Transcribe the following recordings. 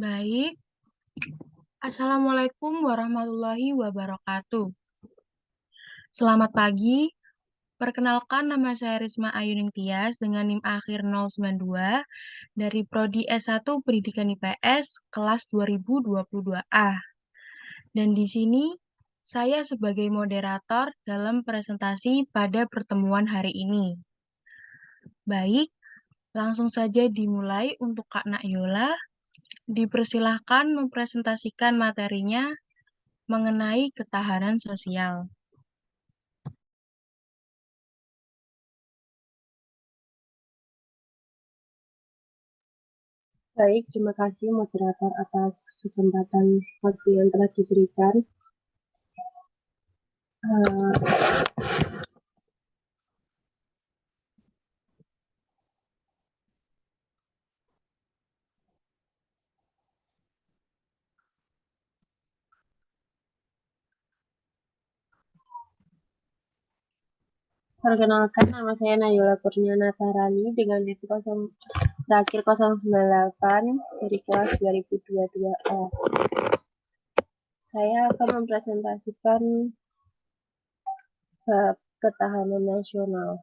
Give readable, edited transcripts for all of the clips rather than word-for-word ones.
Baik, Assalamualaikum warahmatullahi wabarakatuh. Selamat pagi, perkenalkan nama saya Risma Ayuning Tias dengan NIM akhir 092 dari Prodi S1 Pendidikan IPS kelas 2022A. Dan di sini saya sebagai moderator dalam presentasi pada pertemuan hari ini. Baik, langsung saja dimulai untuk Kak Nakyola. Dipersilahkan mempresentasikan materinya mengenai ketahanan sosial. Baik, terima kasih moderator atas kesempatan waktu yang telah diberikan. Perkenalkan, nama saya Nayola Kurniana Tarani dengan NIM terakhir 098 dari kelas 2022A. Saya akan mempresentasikan bab ketahanan nasional.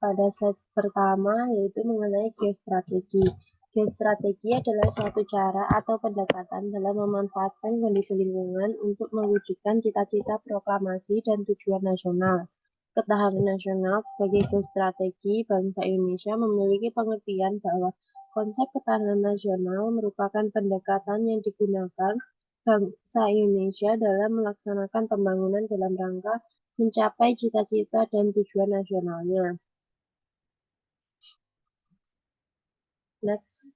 Pada set pertama yaitu mengenai geostrategi. Geostrategi adalah suatu cara atau pendekatan dalam memanfaatkan kondisi lingkungan untuk mewujudkan cita-cita, proklamasi, dan tujuan nasional. Ketahanan nasional sebagai geostrategi bangsa Indonesia memiliki pengertian bahwa konsep ketahanan nasional merupakan pendekatan yang digunakan bangsa Indonesia dalam melaksanakan pembangunan dalam rangka mencapai cita-cita dan tujuan nasionalnya. Next,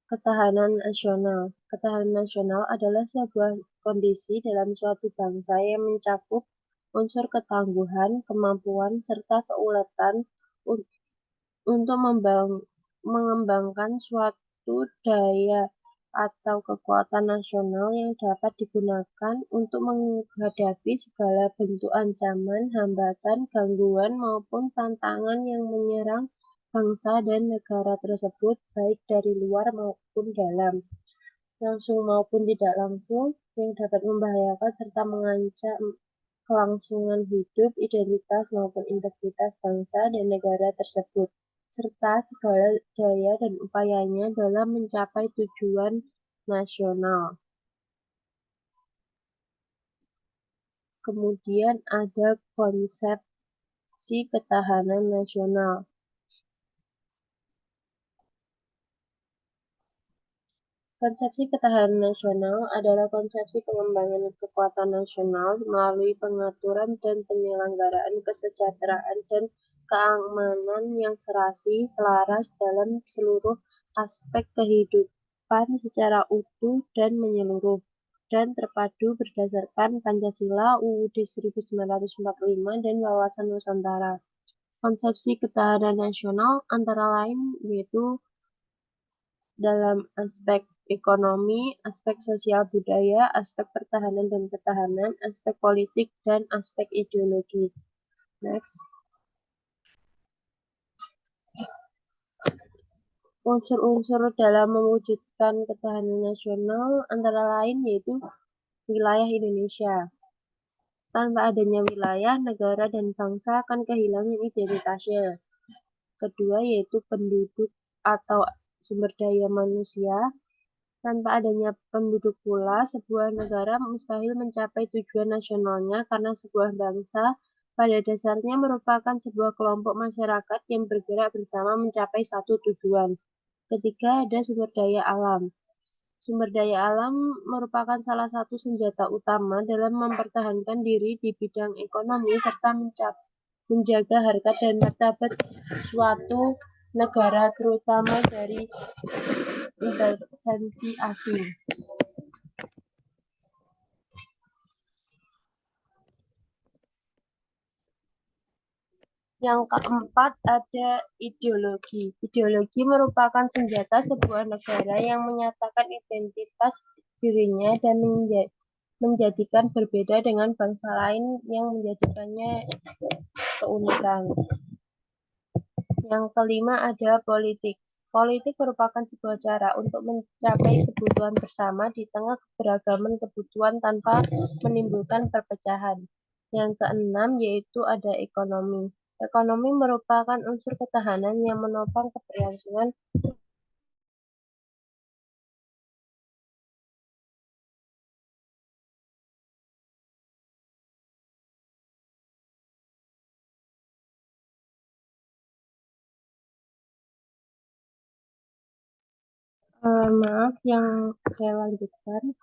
ketahanan nasional. Ketahanan nasional adalah sebuah kondisi dalam suatu bangsa yang mencakup unsur ketangguhan, kemampuan, serta keuletan untuk mengembangkan suatu daya atau kekuatan nasional yang dapat digunakan untuk menghadapi segala bentuk ancaman, hambatan, gangguan, maupun tantangan yang menyerang bangsa dan negara tersebut, baik dari luar maupun dalam, langsung maupun tidak langsung, yang dapat membahayakan serta mengancam kelangsungan hidup, identitas, maupun integritas bangsa dan negara tersebut, serta segala daya dan upayanya dalam mencapai tujuan nasional. Kemudian ada konsepsi ketahanan nasional. Konsepsi ketahanan nasional adalah konsepsi pengembangan kekuatan nasional melalui pengaturan dan penyelenggaraan kesejahteraan dan keamanan yang serasi, selaras dalam seluruh aspek kehidupan secara utuh dan menyeluruh, dan terpadu berdasarkan Pancasila, UUD 1945, dan Wawasan Nusantara. Konsepsi ketahanan nasional antara lain yaitu dalam aspek ekonomi, aspek sosial budaya, aspek pertahanan dan ketahanan, aspek politik, dan aspek ideologi. Next. Unsur-unsur dalam mewujudkan ketahanan nasional antara lain yaitu wilayah Indonesia. Tanpa adanya wilayah, negara dan bangsa akan kehilangan identitasnya. Kedua yaitu penduduk atau sumber daya manusia. Tanpa adanya penduduk pula, sebuah negara mustahil mencapai tujuan nasionalnya karena sebuah bangsa pada dasarnya merupakan sebuah kelompok masyarakat yang bergerak bersama mencapai satu tujuan. Ketiga, ada sumber daya alam. Sumber daya alam merupakan salah satu senjata utama dalam mempertahankan diri di bidang ekonomi serta menjaga harkat dan martabat suatu negara terutama dari intervensi asing. Yang keempat ada ideologi. Ideologi merupakan senjata sebuah negara yang menyatakan identitas dirinya dan menjadikan berbeda dengan bangsa lain yang menjadikannya keunikan. Yang kelima ada politik. Politik merupakan sebuah cara untuk mencapai kebutuhan bersama di tengah keberagaman kebutuhan tanpa menimbulkan perpecahan. Yang keenam yaitu ada ekonomi. Ekonomi merupakan unsur ketahanan yang menopang keberlangsungan maaf yang saya lanjutkan.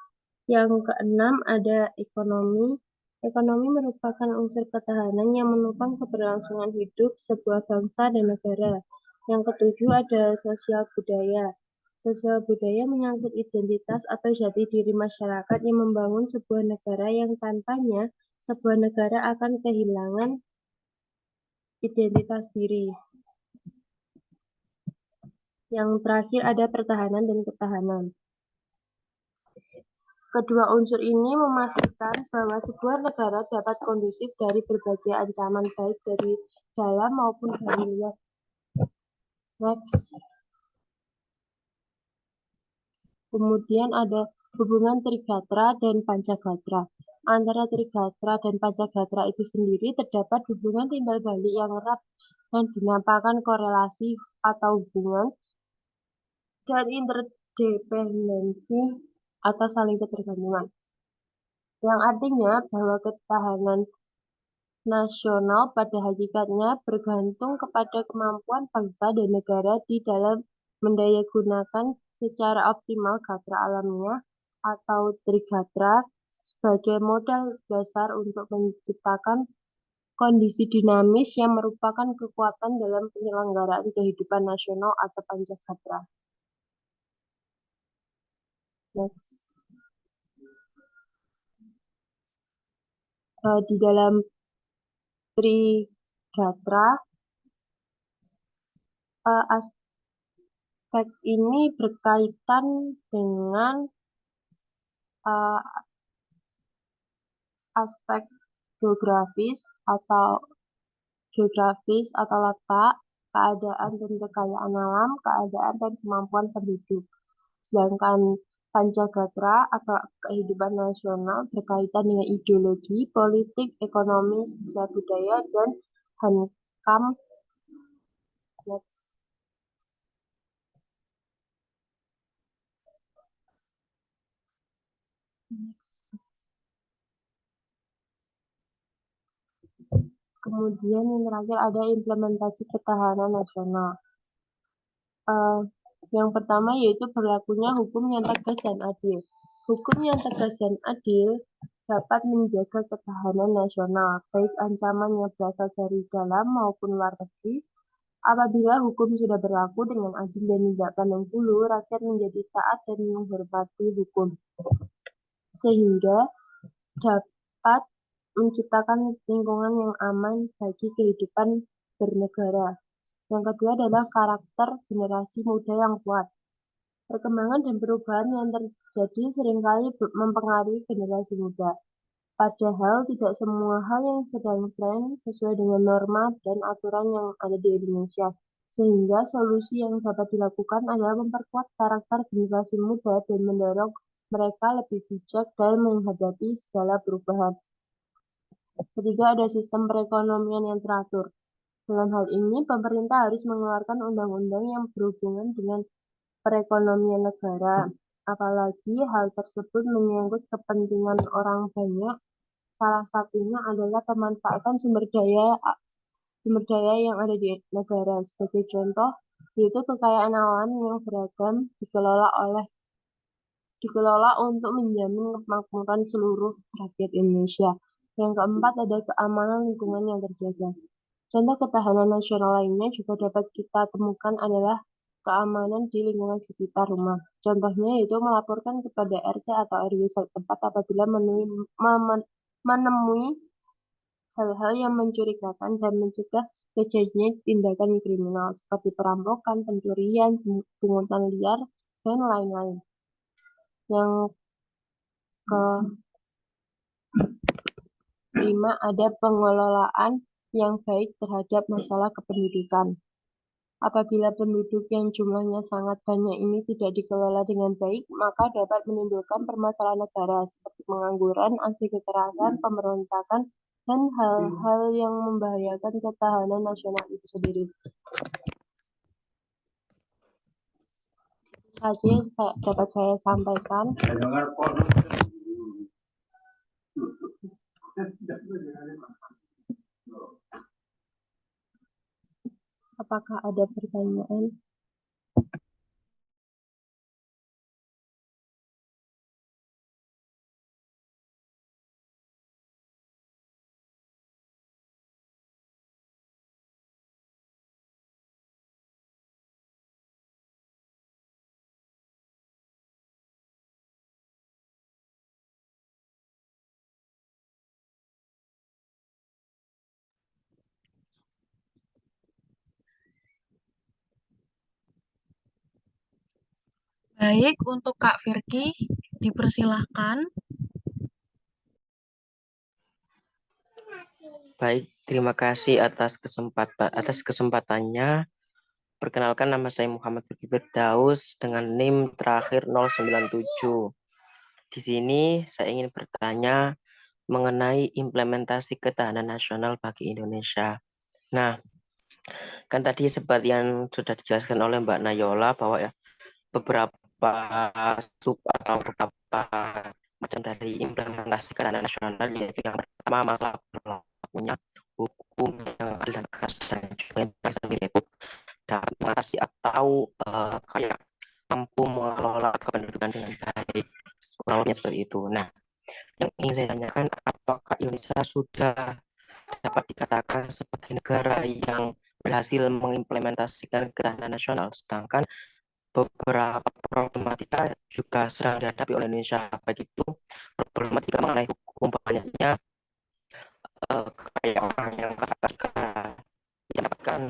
Yang keenam ada ekonomi. Ekonomi merupakan unsur ketahanan yang menopang keberlangsungan hidup sebuah bangsa dan negara. Yang ketujuh ada sosial budaya. Sosial budaya menyangkut identitas atau jati diri masyarakat yang membangun sebuah negara yang tanpanya sebuah negara akan kehilangan identitas diri. Yang terakhir ada pertahanan dan ketahanan. Kedua unsur ini memastikan bahwa sebuah negara dapat kondusif dari berbagai ancaman baik dari dalam maupun dari luar. Next. Kemudian ada hubungan Trigatra dan Pancagatra. Antara Trigatra dan Pancagatra itu sendiri terdapat hubungan timbal balik yang erat dan dinamakan korelasi atau hubungan dan interdependensi atau saling ketergantungan. Yang artinya bahwa ketahanan nasional pada hakikatnya bergantung kepada kemampuan bangsa dan negara di dalam mendayagunakan secara optimal gatra alamiah atau trigatra sebagai modal dasar untuk menciptakan kondisi dinamis yang merupakan kekuatan dalam penyelenggaraan kehidupan nasional atau pancagatra. Next. Di dalam trigatra aspek ini berkaitan dengan uh, aspek geografis atau letak, keadaan dan kekayaan alam, keadaan dan kemampuan penduduk. Sedangkan Pancagatra atau kehidupan nasional berkaitan dengan ideologi, politik, ekonomi, sosial budaya, dan hankam. Next. Kemudian yang terakhir ada implementasi ketahanan nasional. Yang pertama yaitu berlakunya hukum yang tegas dan adil. Hukum yang tegas dan adil dapat menjaga ketahanan nasional, baik ancaman yang berasal dari dalam maupun luar negeri. Apabila hukum sudah berlaku dengan adil dan tidak pandang bulu, rakyat menjadi taat dan menghormati hukum, sehingga dapat menciptakan lingkungan yang aman bagi kehidupan bernegara. Yang kedua adalah karakter generasi muda yang kuat. Perkembangan dan perubahan yang terjadi seringkali mempengaruhi generasi muda. Padahal tidak semua hal yang sedang tren sesuai dengan norma dan aturan yang ada di Indonesia. Sehingga solusi yang dapat dilakukan adalah memperkuat karakter generasi muda dan mendorong mereka lebih bijak dalam menghadapi segala perubahan. Ketiga, ada sistem perekonomian yang teratur. Dalam hal ini, pemerintah harus mengeluarkan undang-undang yang berhubungan dengan perekonomian negara. Apalagi hal tersebut menyangkut kepentingan orang banyak. Salah satunya adalah pemanfaatan sumber daya yang ada di negara. Sebagai contoh, yaitu kekayaan alam yang beragam dikelola untuk menjamin kemakmuran seluruh rakyat Indonesia. Yang keempat ada keamanan lingkungan yang terjaga. Contoh ketahanan nasional lainnya juga dapat kita temukan adalah keamanan di lingkungan sekitar rumah. Contohnya yaitu melaporkan kepada RT atau RW setempat apabila menemui hal-hal yang mencurigakan dan mencegah terjadinya tindakan kriminal seperti perampokan, pencurian, pungutan liar, dan lain-lain. Yang Lima, ada pengelolaan yang baik terhadap masalah kependudukan. Apabila penduduk yang jumlahnya sangat banyak ini tidak dikelola dengan baik, maka dapat menimbulkan permasalahan negara seperti pengangguran, aksi kekerasan, pemberontakan, dan hal-hal yang membahayakan ketahanan nasional itu sendiri. Saja yang dapat saya sampaikan. Apakah ada pertanyaan? Baik, untuk Kak Firki, dipersilahkan. Baik, terima kasih atas kesempatannya. Perkenalkan, nama saya Muhammad Firki Firdaus dengan NIM terakhir 097. Di sini saya ingin bertanya mengenai implementasi ketahanan nasional bagi Indonesia. Nah, kan tadi seperti yang sudah dijelaskan oleh Mbak Nayola bahwa ya beberapa sub atau beberapa macam dari implementasi ketahanan nasional, yaitu yang pertama masalah berlakunya hukum yang adil dan tegas, dan juga yang sendiri itu dapat mengatasi atau kayak mampu mengelola kependudukan dengan baik, kurang lebihnya seperti itu. Nah, yang ingin saya tanyakan, apakah Indonesia sudah dapat dikatakan sebagai negara yang berhasil mengimplementasikan ketahanan nasional, sedangkan beberapa problematika juga sedang dihadapi oleh Indonesia, baik itu problematika mengenai hukum, banyaknya kayak orang yang katakan mendapatkan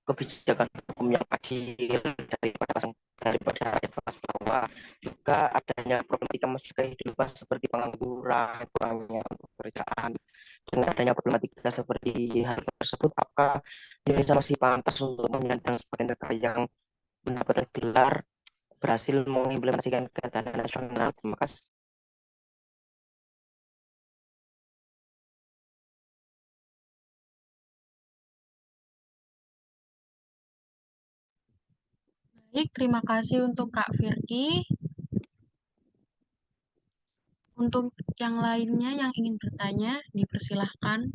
kebijakan hukum yang adil daripada rakyat kelas bawah, juga adanya problematika masyarakat kehidupan seperti pengangguran, kurangnya pekerjaan. Dengan adanya problematika seperti hal tersebut, apakah Indonesia masih pantas untuk menyandang sebagai negara yang mendapatkan gelar berhasil mengimplementasikan ketahanan nasional? Terima kasih. Baik, terima kasih untuk Kak Firki. Untuk yang lainnya yang ingin bertanya, dipersilahkan.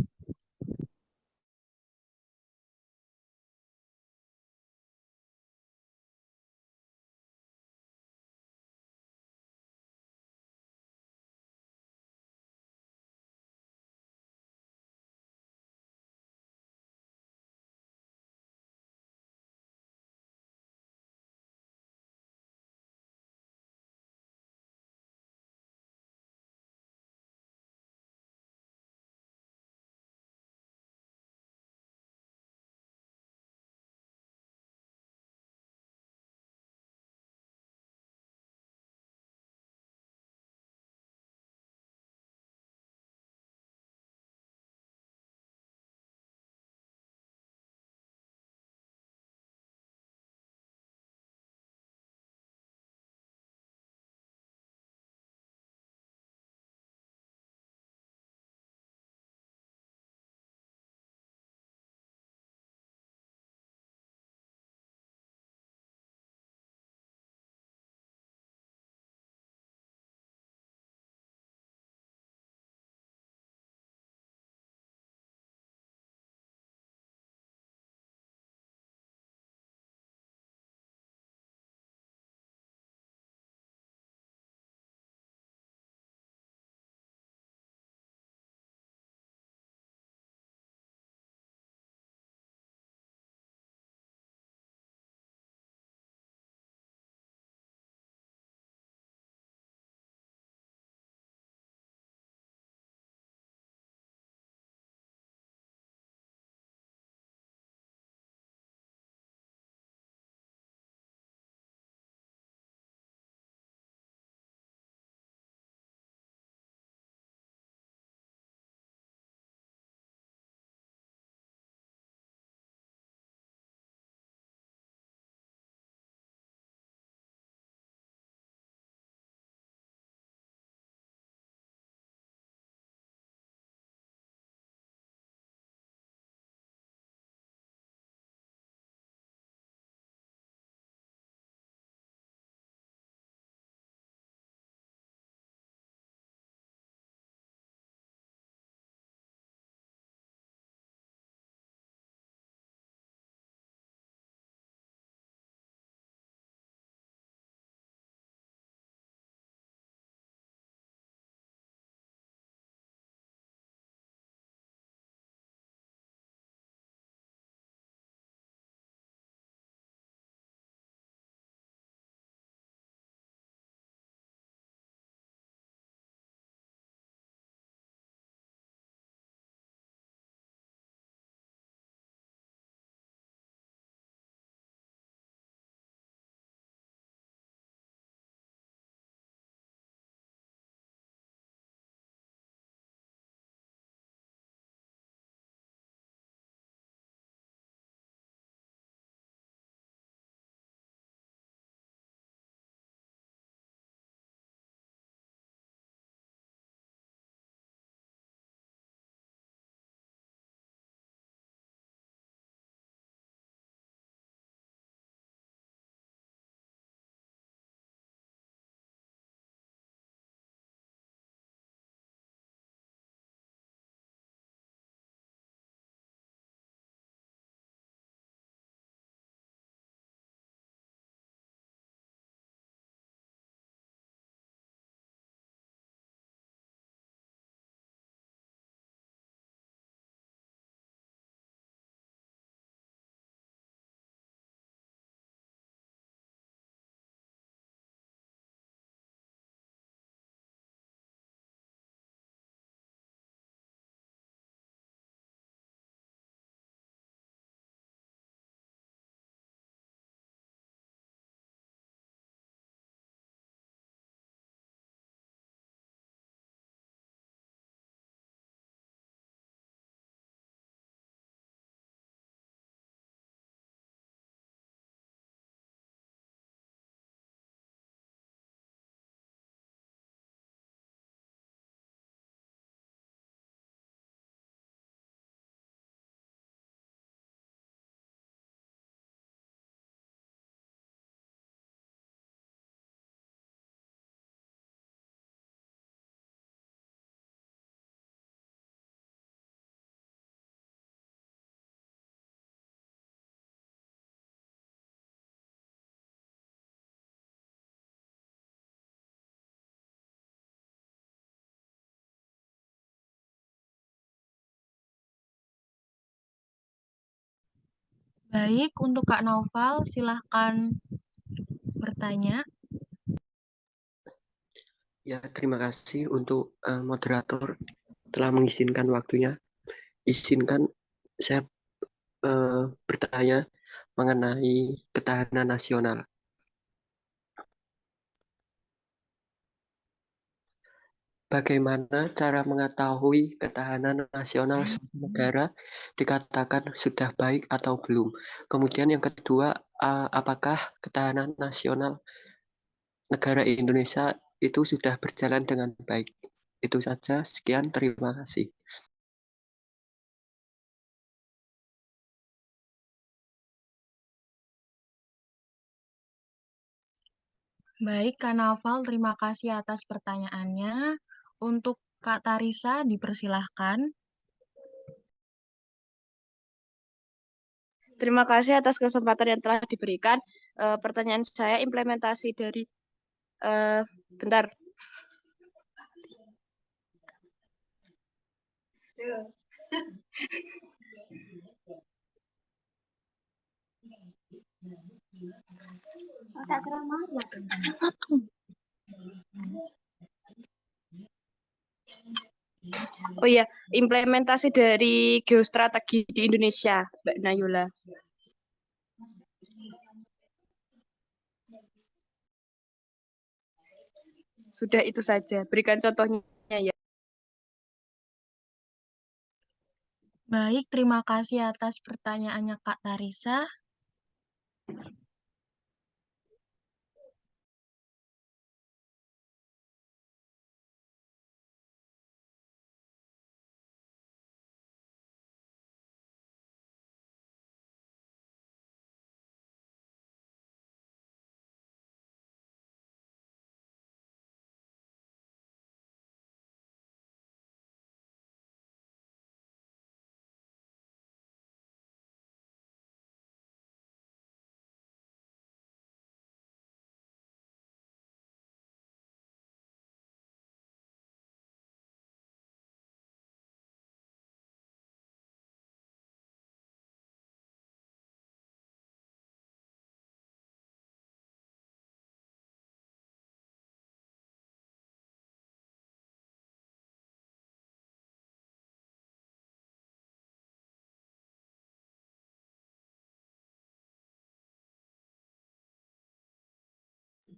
Baik, untuk Kak Naufal, silahkan bertanya. Ya, terima kasih untuk moderator telah mengizinkan waktunya. Izinkan saya bertanya mengenai ketahanan nasional. Bagaimana cara mengetahui ketahanan nasional suatu negara dikatakan sudah baik atau belum? Kemudian yang kedua, apakah ketahanan nasional negara Indonesia itu sudah berjalan dengan baik? Itu saja, sekian, terima kasih. Baik, Kak Naufal, terima kasih atas pertanyaannya. Untuk Kak Tarisa, dipersilahkan. Terima kasih atas kesempatan yang telah diberikan. Pertanyaan saya implementasi dari bentar. Oh iya, implementasi dari geostrategi di Indonesia, Mbak Nayula. Sudah itu saja. Berikan contohnya ya. Baik, terima kasih atas pertanyaannya Kak Tarisa.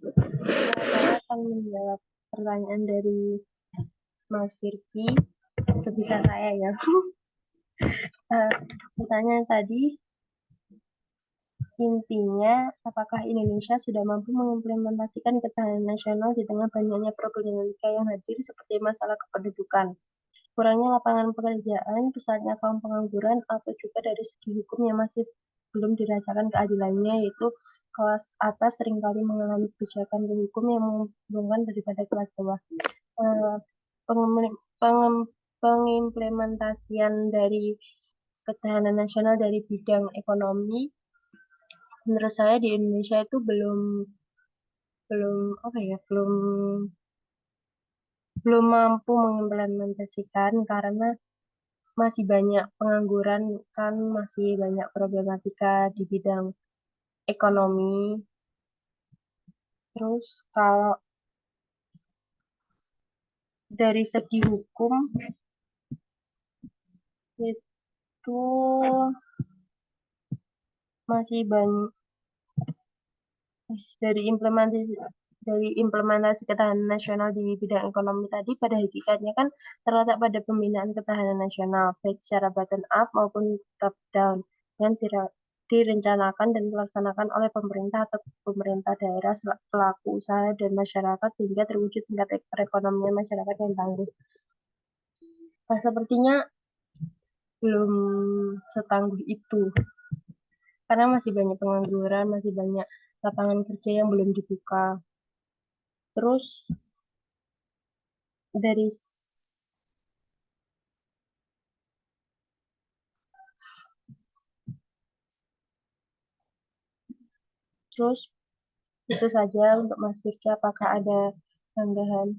Saya akan menjawab pertanyaan dari Mas Firky. Itu bisa saya ya. Pertanyaan tadi intinya, apakah Indonesia sudah mampu mengimplementasikan ketahanan nasional di tengah banyaknya problematika yang hadir seperti masalah kependudukan, kurangnya lapangan pekerjaan, besarnya kaum pengangguran, atau juga dari segi hukum yang masih belum dirasakan keadilannya, yaitu kelas atas seringkali mengalami kebijakan hukum yang menguntungkan daripada kelas bawah. Eh, pengimplementasian dari ketahanan nasional dari bidang ekonomi, menurut saya di Indonesia itu belum belum apa ya belum belum mampu mengimplementasikan karena masih banyak pengangguran, kan masih banyak problematika di bidang ekonomi. Terus kalau dari segi hukum itu masih banyak dari implementasi ketahanan nasional di bidang ekonomi tadi pada hakikatnya kan terletak pada pembinaan ketahanan nasional baik secara bottom up maupun top down yang direncanakan dan dilaksanakan oleh pemerintah atau pemerintah daerah pelaku usaha dan masyarakat sehingga terwujud tingkat perekonomian masyarakat yang tangguh. Sepertinya belum setangguh itu karena masih banyak pengangguran, masih banyak lapangan kerja yang belum dibuka. Terus dari terus itu saja untuk Mas Firky. Apakah ada tambahan?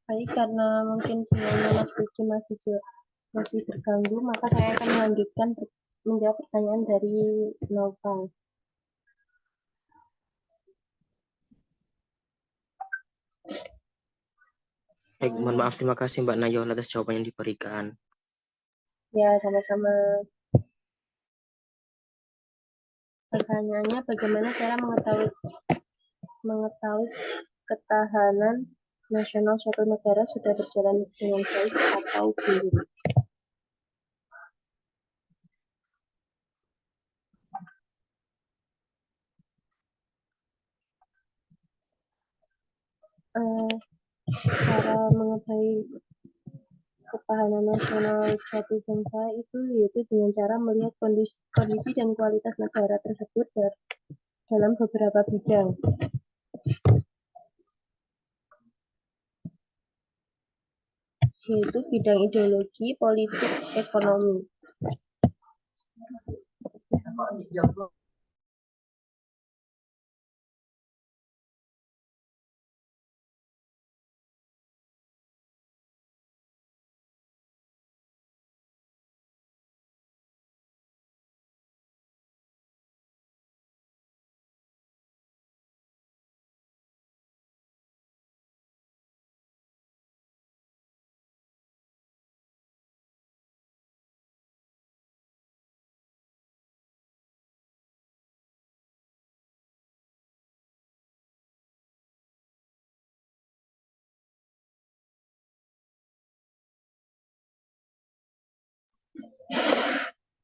Baik, karena mungkin sinyalnya Mas Puji masih terganggu, maka saya akan melanjutkan menjawab pertanyaan dari Nova. Baik, mohon maaf, terima kasih Mbak Nayola atas jawaban yang diberikan. Ya, sama-sama. Pertanyaannya, bagaimana cara mengetahui ketahanan nasional suatu negara sudah berjalan dengan baik atau belum? Cara mengetahui ketahanan nasional suatu bangsa itu yaitu dengan cara melihat kondisi dan kualitas negara tersebut dalam beberapa bidang. Yaitu bidang ideologi, politik, ekonomi.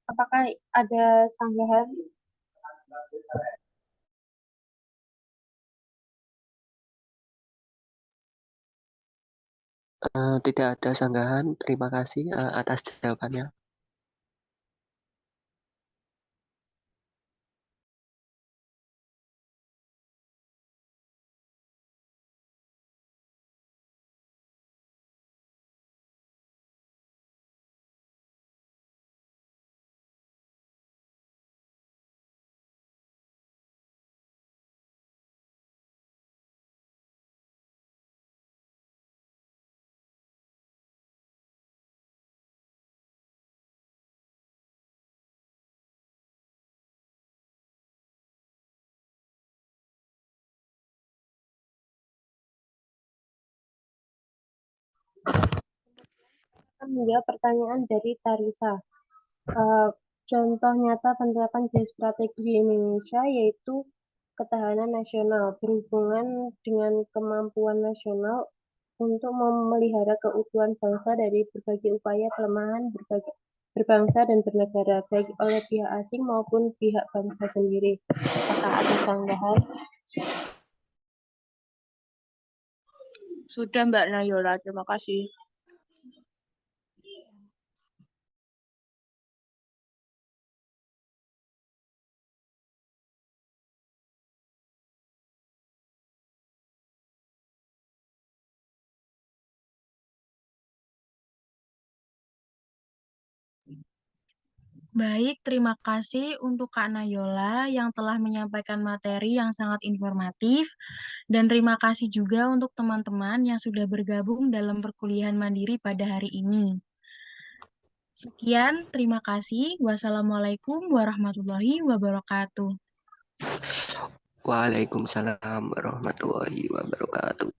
Apakah ada sanggahan? Tidak ada sanggahan. Terima kasih atas jawabannya. Menjawab pertanyaan dari Tarisa. Contoh nyata penerapan geostrategi di Indonesia yaitu ketahanan nasional berhubungan dengan kemampuan nasional untuk memelihara keutuhan bangsa dari berbagai upaya pelemahan berbangsa dan bernegara baik oleh pihak asing maupun pihak bangsa sendiri. Apakah ada sanggahan? Sudah Mbak Nayola, terima kasih. Baik, terima kasih untuk Kak Nayola yang telah menyampaikan materi yang sangat informatif. Dan terima kasih juga untuk teman-teman yang sudah bergabung dalam perkuliahan mandiri pada hari ini. Sekian, terima kasih. Wassalamualaikum warahmatullahi wabarakatuh. Waalaikumsalam warahmatullahi wabarakatuh.